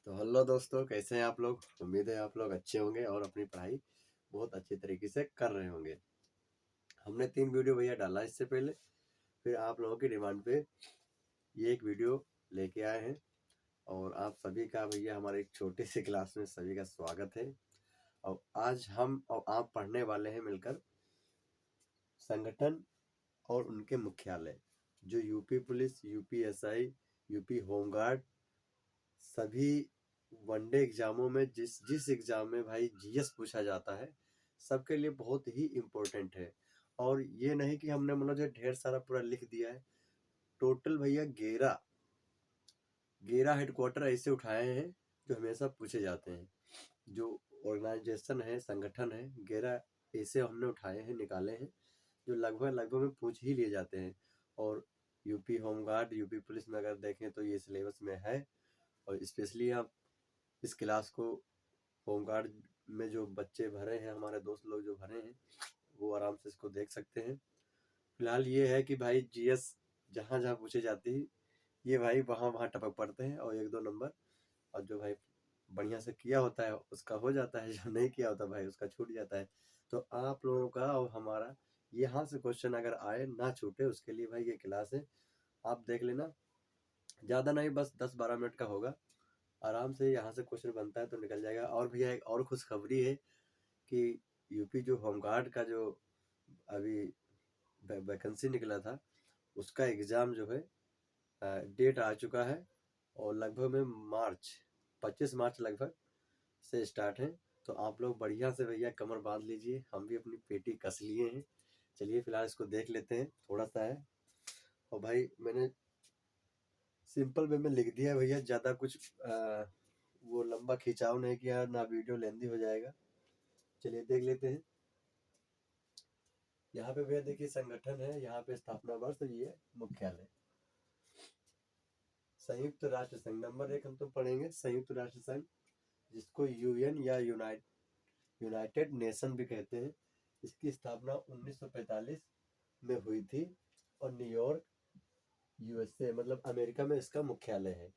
तो हेलो दोस्तों, कैसे हैं आप लोग। उम्मीद है आप लोग अच्छे होंगे और अपनी पढ़ाई बहुत अच्छी तरीके से कर रहे होंगे। हमने 3 वीडियो भैया डाला इससे पहले, फिर आप लोगों की डिमांड पे ये एक वीडियो लेके आए हैं। और आप सभी का भैया हमारे एक छोटी सी क्लास में सभी का स्वागत है। और आज हम और आप पढ़ने वाले हैं मिलकर संगठन और उनके मुख्यालय, जो UP police, UP SI, UP home guard, सभी वनडे एग्जामों में जिस जिस एग्जाम में भाई जीएस पूछा जाता है, सबके लिए बहुत ही इम्पोर्टेंट है। और ये नहीं कि हमने मतलब जो ढेर सारा पूरा लिख दिया है, टोटल भैया 11 हेडक्वार्टर ऐसे उठाए हैं जो हमेशा पूछे जाते हैं। जो ऑर्गेनाइजेशन है, संगठन है, 11 ऐसे हमने उठाए हैं, निकाले हैं, जो लगभग लगभग में पूछ ही लिए जाते हैं। और यूपी होमगार्ड, यूपी पुलिस में अगर देखें तो ये सिलेबस में है। और स्पेशली आप इस क्लास को होमगार्ड में जो बच्चे भरे हैं, हमारे दोस्त लोग जो भरे हैं, वो आराम से इसको देख सकते हैं। फिलहाल ये है कि भाई जीएस जहाँ जहाँ पूछे जाती है, ये भाई वहाँ वहाँ टपक पड़ते हैं और 1-2 नंबर। और जो भाई बढ़िया से किया होता है उसका हो जाता है, जो नहीं किया होता भाई उसका छूट जाता है। तो आप लोगों का और हमारा यहाँ से क्वेश्चन अगर आए ना छूटे, उसके लिए भाई ये क्लास है, आप देख लेना। ज़्यादा नहीं, बस 10-12 मिनट का होगा। आराम से यहाँ से क्वेश्चन बनता है तो निकल जाएगा। और भैया एक और खुशखबरी है कि यूपी जो होमगार्ड का जो अभी वैकेंसी निकला था, उसका एग्ज़ाम जो है डेट आ चुका है। और लगभग में 25 मार्च लगभग से स्टार्ट है। तो आप लोग बढ़िया से भैया कमर बांध लीजिए, हम भी अपनी पेटी कस लिए हैं। चलिए फिलहाल इसको देख लेते हैं, थोड़ा सा है। और भाई मैंने सिंपल वे में लिख दिया है भैया, ज़्यादा कुछ वो लंबा खिंचाव नहीं किया, ना वीडियो लेंदी हो जाएगा। चलिए देख लेते हैं। यहाँ पे भैया देखिए संगठन है, यहाँ पे स्थापना वर्ष, ये मुख्यालय संयुक्त राष्ट्र संघ। नंबर 1 हम तो पढ़ेंगे संयुक्त राष्ट्र संघ, जिसको यूएन या यूनाइटेड नेशन भी कहते हैं। इसकी स्थापना 1945 में हुई थी। और न्यूयॉर्क, यूएसए मतलब अमेरिका में इसका मुख्यालय है।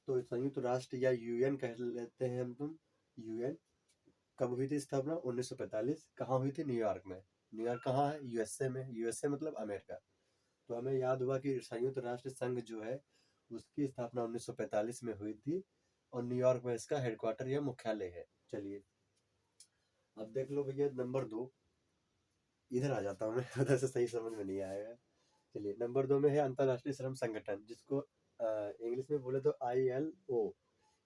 तो संयुक्त राष्ट्र या यूएन कह लेते हैं हम तुम। यूएन कब हुई थी स्थापना? 1945। कहाँ हुई थी? न्यूयॉर्क में। न्यूयॉर्क कहाँ है? यूएसए में। यूएसए मतलब अमेरिका। तो हमें याद हुआ कि संयुक्त राष्ट्र संघ जो है उसकी स्थापना 1945 में हुई थी। और न्यूयॉर्क में इसका हेडक्वार्टर या मुख्यालय है। चलिए अब देख लो भैया नंबर 2, इधर आ जाता हूँ मैं, उधर से सही समझ में नहीं आएगा। चलिए नंबर 2 में है अंतर्राष्ट्रीय श्रम संगठन, जिसको इंग्लिश में बोले तो ILO,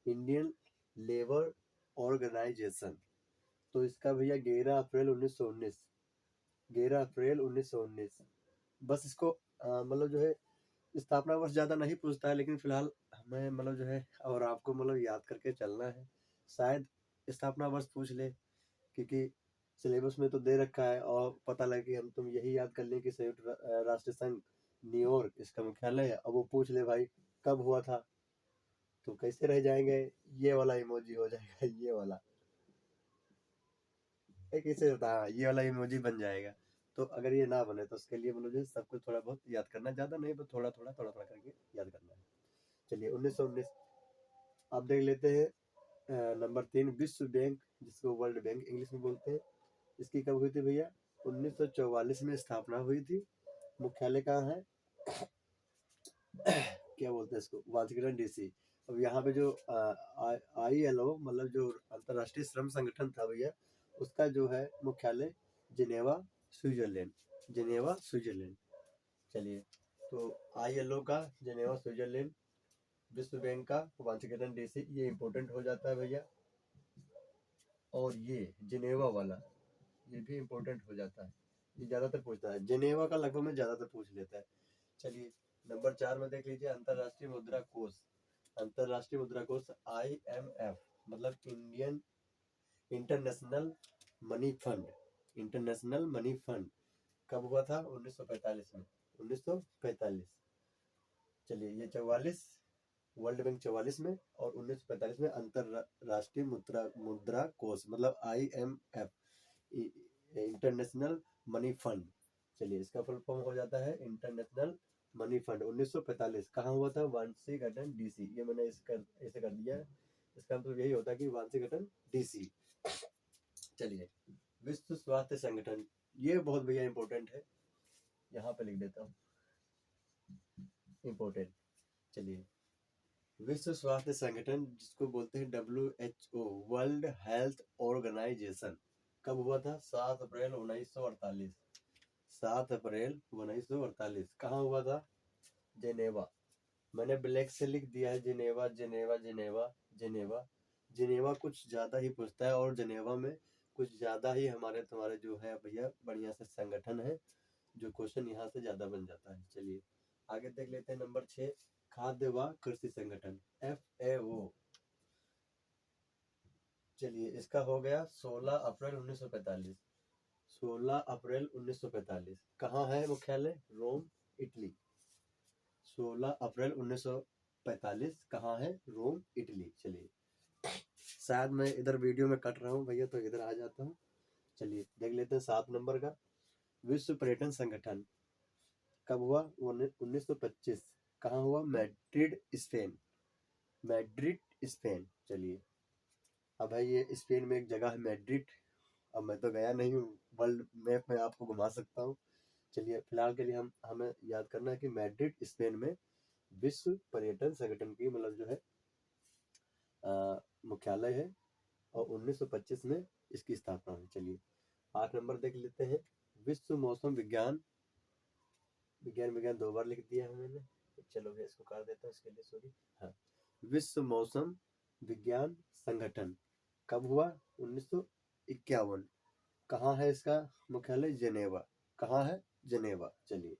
इंडियन लेबर ऑर्गेनाइजेशन। तो इसका भैया 11 अप्रैल 1919। बस इसको मतलब जो है स्थापना वर्ष ज़्यादा नहीं पूछता है, लेकिन फिलहाल हमें मतलब जो है और आपको मतलब याद करके चलना है। शायद स्थापना वर्ष पूछ ले, क्योंकि सिलेबस में तो दे रखा है। और पता लगे कि हम तुम यही याद कर लें कि संयुक्त राष्ट्र संघ न्यूयॉर्क इसका मुख्यालय है, अब वो पूछ ले भाई कब हुआ था, तो कैसे रह जाएंगे। ये वाला इमोजी हो जाएगा, ये वाला कैसे होता है, ये वाला इमोजी बन जाएगा। तो अगर ये ना बने तो उसके लिए मतलब जो सब कुछ थोड़ा बहुत याद करना, ज़्यादा नहीं बस थोड़ा थोड़ा थोड़ा थोड़ा करके याद करना है। चलिए 1919 आप देख लेते हैं। नंबर 3 विश्व बैंक, जिसको वर्ल्ड बैंक इंग्लिश में बोलते हैं, इसकी कब हुई थी भैया? 1944 में स्थापना हुई थी। मुख्यालय कहाँ है? क्या बोलते हैं इसको? Washington DC. अब यहाँ पे जो ILO मतलब जो अंतर्राष्ट्रीय श्रम संगठन था भैया, उसका जो है मुख्यालय जिनेवा, स्विट्जरलैंड। Geneva, Switzerland. चलिए तो ILO का जिनेवा, स्विट्जरलैंड, विश्व बैंक का वाशिंगटन डीसी, ये इंपॉर्टेंट हो जाता है भैया। और ये जिनेवा वाला, ये भी इंपॉर्टेंट हो जाता है, ये ज़्यादातर पूछता है। जिनेवा का लगभग में ज़्यादातर पूछ लेता है। चलिए नंबर 4 में देख लीजिए अंतर्राष्ट्रीय मुद्रा कोष। अंतर्राष्ट्रीय मुद्रा कोष IMF मतलब Indian international money fund. International money fund कब हुआ था? 1945 में। 1945। चलिए ये 44, वर्ल्ड बैंक 44 में, और 1945 में अंतरराष्ट्रीय मुद्रा मुद्रा कोष मतलब IMF, इंटरनेशनल मनी फंड। चलिए इसका फुल फॉर्म हो जाता है इंटरनेशनल मनी फंड। 1945 कहाँ हुआ था? Washington DC. ये मैंने ऐसे कर दिया है इसका मतलब यही होता है कि वांछित गठन DC। चलिए, विश्व स्वास्थ्य संगठन, ये बहुत भैया इंपॉर्टेंट है, यहाँ पे लिख देता हूँ इंपॉर्टेंट। चलिए, विश्व स्वास्थ्य संगठन जिसको बोलते हैं WHO, वर्ल्ड हेल्थ ऑर्गेनाइजेशन, कब हुआ था? 7 अप्रैल 1948। 7 अप्रैल 1948 कहाँ हुआ था? जेनेवा। मैंने ब्लैक से लिख दिया है Geneva Geneva Geneva Geneva. Geneva कुछ ज़्यादा ही पूछता है, और जिनेवा में कुछ ज़्यादा ही हमारे तुम्हारे जो है भैया बढ़िया से संगठन है, जो क्वेश्चन यहाँ से ज़्यादा बन जाता है। चलिए आगे देख लेते हैं। नंबर 6, खाद्य व कृषि संगठन, FAO। चलिए इसका हो गया 16 अप्रैल 1945। 16 अप्रैल 1945 कहाँ है मुख्यालय? रोम, इटली। 16 अप्रैल 1945 कहाँ है? रोम, इटली। चलिए, शायद मैं इधर वीडियो में कट रहा हूँ भैया, तो इधर आ जाता हूँ। चलिए देख लेते हैं 7 नंबर का। विश्व पर्यटन संगठन कब हुआ? 1925। कहाँ हुआ? Madrid, Spain. Madrid, Spain. चलिए, अब भाई ये स्पेन में एक जगह है मैड्रिड। अब मैं तो गया नहीं हूँ, वर्ल्ड मैप में आपको घुमा सकता हूँ। चलिए फिलहाल के लिए हमें याद करना है कि मैड्रिड, स्पेन में विश्व पर्यटन संगठन की मतलब जो है मुख्यालय है, और 1925 में इसकी स्थापना हुई। चलिए 8 नंबर देख लेते हैं। विश्व मौसम विज्ञान, विज्ञान 2 बार लिख दिया है मैंने, चलो भैया इसको काट देता हूँ, इसके लिए सॉरी। हाँ, विश्व मौसम विज्ञान संगठन कब हुआ? 1951। कहाँ है इसका मुख्यालय? जेनेवा। कहाँ है? जेनेवा। चलिए,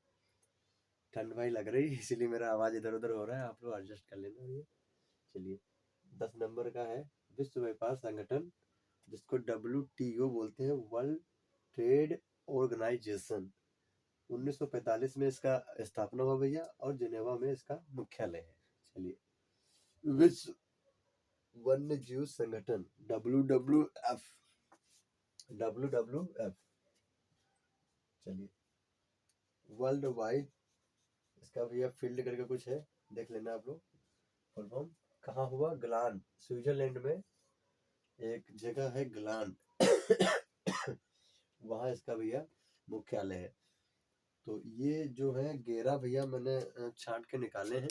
ठंड भाई लग रही है इसीलिए मेरा आवाज इधर उधर हो रहा है, आप लोग एडजस्ट कर लेना ये। चलिए 10 नंबर का है विश्व व्यापार संगठन, जिसको WTO बोलते हैं, वर्ल्ड ट्रेड ऑर्गेनाइजेशन। 1945 में इसका स्थापना हुआ भैया, और जिनेवा में इसका मुख्यालय है। चलिए, विश्व वन्य जीव संगठन, WWF। WWF। चलिए, वर्ल्ड वाइड, इसका भैया फील्ड करके कुछ है, देख लेना आप लोग फुल फॉर्म। कहाँ हुआ? ग्लान, स्विट्जरलैंड में एक जगह है ग्लान वहाँ इसका भैया मुख्यालय है। तो ये जो है गेरा भैया मैंने छांट के निकाले हैं,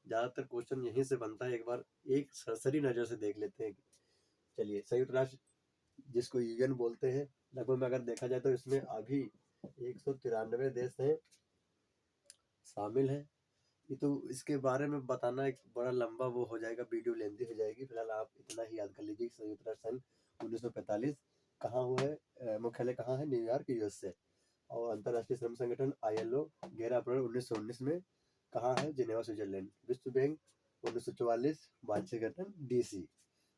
ज्यादातर क्वेश्चन यहीं से बनता है, एक बार एक सरसरी नजर से देख लेते हैं। चलिए, संयुक्त राष्ट्र जिसको UN बोलते हैं, लगभग में अगर देखा जाए तो इसमें अभी 193 देश हैं शामिल हैं। ये तो इसके बारे में बताना एक बड़ा लंबा वो हो जाएगा, वीडियो लेंथी हो जाएगी। फिलहाल आप इतना ही याद कर लीजिए। संयुक्त राष्ट्र संघ 1945 कहाँ हुआ है? मुख्यालय कहाँ है? New York, USA। और अंतर्राष्ट्रीय श्रम संगठन ILO 11 अप्रैल 1919 में कहाँ है? Geneva, Switzerland. विश्व बैंक 1944, वार्षिक गठन DC।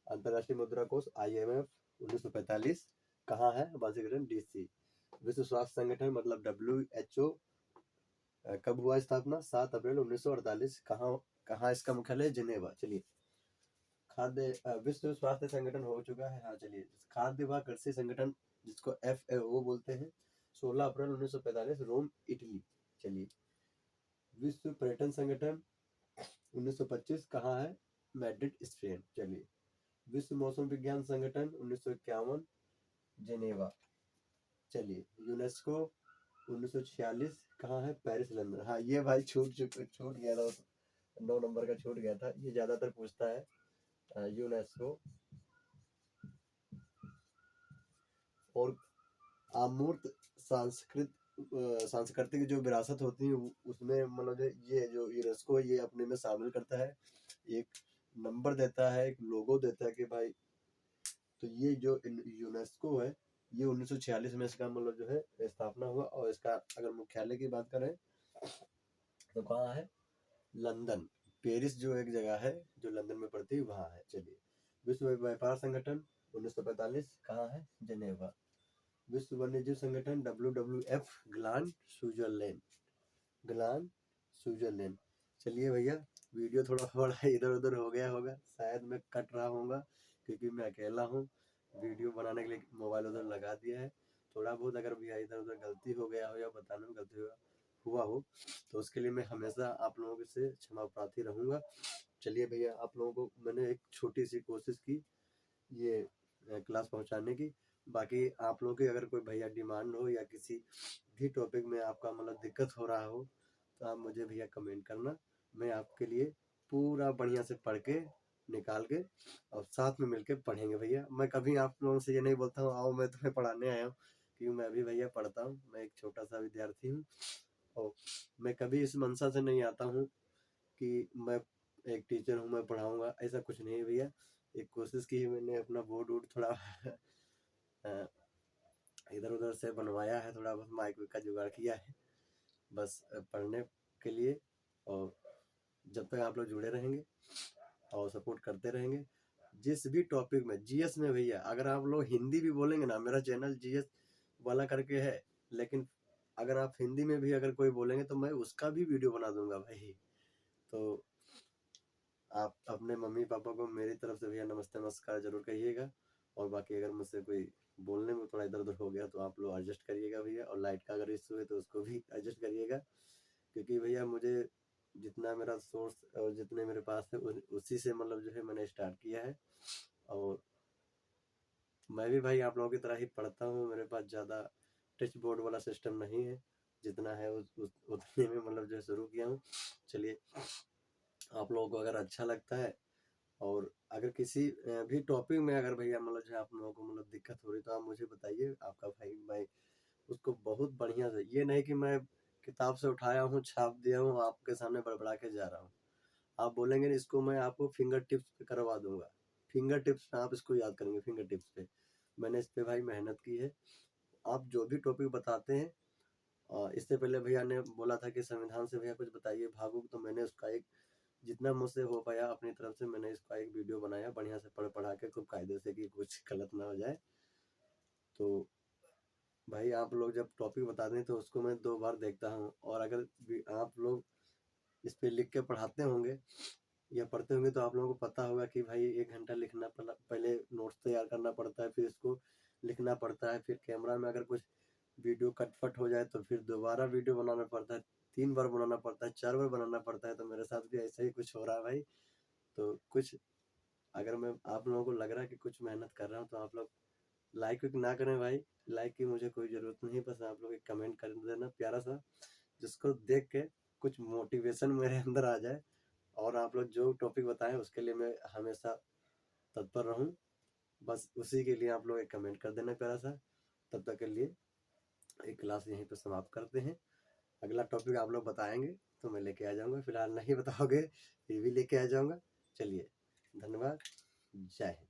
अंतर्राष्ट्रीय मुद्रा कोष IMF 1945 कहाँ है? वार्षिक गठन DC। विश्व स्वास्थ्य संगठन मतलब WHO कब हुआ स्थापना? 7 अप्रैल 1948। कहाँ कहाँ इसका मुख्यालय? जिनेवा। चलिए, खाद्य विश्व स्वास्थ्य संगठन हो चुका है। हाँ चलिए, खाद्य व कृषि संगठन जिसको FAO बोलते हैं, 16 अप्रैल 1945, रोम, इटली। चलिए, विश्व पर्यटन संगठन 1925 कहाँ है? Madrid, Spain. चलिए, विश्व मौसम विज्ञान संगठन 1951, जेनेवा। चलिए, यूनेस्को 1946 कहाँ है? Paris, London. हाँ ये भाई छूट गया था, 9 नंबर का छूट गया था, ये ज्यादातर पूछता है यूनेस्को। और अमूर्त सांस्कृतिक जो विरासत होती है उसमें मतलब ये जो यूनेस्को है ये अपने में शामिल करता है, एक नंबर देता है, एक लोगो देता है कि भाई, तो ये जो यूनेस्को है ये 1946 में इसका मतलब जो है स्थापना हुआ। और इसका अगर मुख्यालय की बात करें तो कहाँ है? लंदन। पेरिस जो एक जगह है जो लंदन में पड़ती है वहाँ है। चलिए, विश्व व्यापार संगठन 1945 कहाँ है? जेनेवा। विश्व वन्यजीव संगठन WWF, ग्लान, स्विट्जरलैंड। ग्लान, स्विट्जरलैंड। चलिए भैया, वीडियो थोड़ा बड़ा इधर उधर हो गया होगा, शायद मैं कट रहा होगा क्योंकि मैं अकेला हूँ, वीडियो बनाने के लिए मोबाइल उधर लगा दिया है। थोड़ा बहुत अगर भैया इधर उधर गलती हो गया हो या बताने में गलती हुआ हो तो उसके लिए मैं हमेशा आप लोगों से क्षमा प्रार्थी रहूँगा। चलिए भैया, आप लोगों को मैंने एक छोटी सी कोशिश की ये क्लास पहुंचाने की। बाकी आप लोगों की अगर कोई भैया डिमांड हो या किसी भी टॉपिक में आपका मतलब दिक्कत हो रहा हो, तो आप मुझे भैया कमेंट करना। मैं आपके लिए पूरा बढ़िया से पढ़ के निकाल के और साथ में मिलके पढ़ेंगे भैया। मैं कभी आप लोगों से ये नहीं बोलता हूँ आओ मैं तुम्हें पढ़ाने आया हूँ, क्योंकि मैं भी भैया पढ़ता हूँ। मैं एक छोटा सा विद्यार्थी हूँ और मैं कभी इस मंशा से नहीं आता हूँ कि मैं एक टीचर हूँ, मैं पढ़ाऊंगा, ऐसा कुछ नहीं है भैया। एक कोशिश की है मैंने, अपना बोर्ड वोर्ड थोड़ा इधर उधर से बनवाया है, थोड़ा बहुत माइक का जुगाड़ किया है बस पढ़ने के लिए। और जब तक आप लोग जुड़े रहेंगे और सपोर्ट करते रहेंगे, जिस भी टॉपिक में, जीएस में भैया अगर आप लोग हिंदी भी बोलेंगे ना, मेरा चैनल जीएस वाला करके है, लेकिन अगर आप हिंदी में भी अगर कोई बोलेंगे तो मैं उसका भी वीडियो बना दूंगा भाई। तो आप अपने मम्मी पापा को मेरी तरफ से भैया नमस्ते नमस्कार जरूर कहिएगा। और बाकी अगर मुझसे कोई बोलने में थोड़ा इधर उधर हो गया तो आप लोग एडजस्ट करिएगा भैया। और लाइट का अगर इशू है तो उसको भी एडजस्ट करिएगा, क्योंकि भैया मुझे जितना मेरा सोर्स और जितने मेरे पास है उसी से मतलब जो है मैंने स्टार्ट किया है। और मैं भी भाई आप लोगों की तरह ही पढ़ता हूँ, मेरे पास ज़्यादा टच बोर्ड वाला सिस्टम नहीं है, जितना है उतने में मतलब जो है शुरू किया हूँ। चलिए, आप लोगों को अगर अच्छा लगता है और अगर किसी भी टॉपिक में अगर भैया मतलब जो है आप लोगों को मतलब दिक्कत हो रही तो आप मुझे बताइए। आपका भाई मैं उसको बहुत बढ़िया से, ये नहीं कि मैं किताब से उठाया हूँ छाप दिया हूँ आपके सामने बड़बड़ा के जा रहा हूँ। आप बोलेंगे इसको मैं आपको फिंगर टिप्स पे करवा दूंगा, फिंगर टिप्स पे आप इसको याद करेंगे। फिंगर टिप्स पे मैंने इस पे भाई मेहनत की है। आप जो भी टॉपिक बताते हैं, इससे पहले भैया ने बोला था कि संविधान से भैया कुछ बताइए भागो, तो मैंने उसका एक जितना मुझसे हो पाया अपनी तरफ से मैंने इसका एक वीडियो बनाया बढ़िया से पढ़ पढ़ा के खूब कायदे से कि कुछ गलत ना हो जाए। तो भाई आप लोग जब टॉपिक बताते हैं तो उसको मैं 2 बार देखता हूँ। और अगर आप लोग इस पे लिख के पढ़ाते होंगे या पढ़ते होंगे तो आप लोगों को पता होगा कि भाई 1 घंटा लिखना पहले नोट्स तैयार करना पड़ता है, फिर इसको लिखना पड़ता है, फिर कैमरा में अगर कुछ वीडियो कटफट हो जाए तो फिर दोबारा वीडियो बनाना पड़ता है, 3 बार बनाना पड़ता है, 4 बार बनाना पड़ता है। तो मेरे साथ भी ऐसा ही कुछ हो रहा है भाई। तो कुछ अगर मैं आप लोगों को लग रहा है कि कुछ मेहनत कर रहा हूँ तो आप लोग लाइक ना करें भाई, लाइक की मुझे कोई ज़रूरत नहीं, बस आप लोग एक कमेंट कर देना प्यारा सा, जिसको देख के कुछ मोटिवेशन मेरे अंदर आ जाए और आप लोग जो टॉपिक बताएं उसके लिए मैं हमेशा तत्पर रहूं। बस उसी के लिए आप लोग एक कमेंट कर देना प्यारा सा। तब तक के लिए एक क्लास यहीं पर समाप्त करते हैं। अगला टॉपिक आप लोग बताएंगे तो मैं लेके आ जाऊंगा, फिलहाल नहीं बताओगे फिर भी लेके आ जाऊंगा। चलिए, धन्यवाद, जय हिंद।